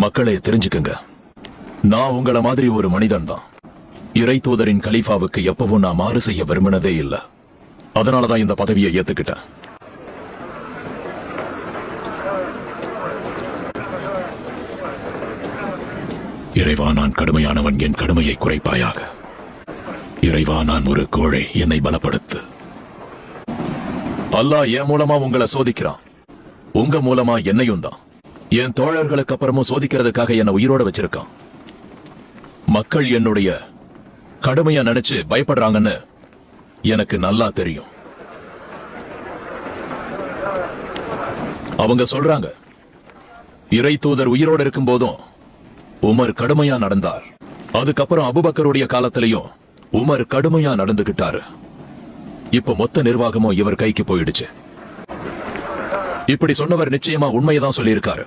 மக்களே தெரிஞ்சுக்குங்க, நான் உங்கள மாதிரி ஒரு மனிதன் தான். இறை தூதரின் கலீஃபாவுக்கு எப்பவும் நான் மாறு செய்ய விரும்பினதே இல்ல. அதனாலதான் இந்த பதவியை ஏத்துக்கிட்டேன். இறைவா, நான் கடுமையானவன், என் கடுமையை குறைப்பாயாக. இறைவா, நான் ஒரு கோழை, என்னை பலப்படுத்து. அல்லாஹ் என் மூலமா உங்களை சோதிக்கிறான், உங்க மூலமா என்னையும் தான். என் தோழர்களுக்கு அப்புறமும் சோதிக்கிறதுக்காக என்ன உயிரோட வச்சிருக்கான். மக்கள் என்னுடைய கடுமையா நினைச்சு பயப்படுறாங்கன்னு எனக்கு நல்லா தெரியும். அவங்க சொல்றாங்க, இறை தூதர் உயிரோடு இருக்கும் போதும் உமர் கடுமையா நடந்தார், அதுக்கப்புறம் அபூபக்கருடைய காலத்திலையும் உமர் கடுமையா நடந்துகிட்டாரு. இப்ப மொத்த நிர்வாகமும் இவர் கைக்கு போயிடுச்சு. இப்படி சொன்னவர் நிச்சயமா உண்மையதான் சொல்லியிருக்காரு.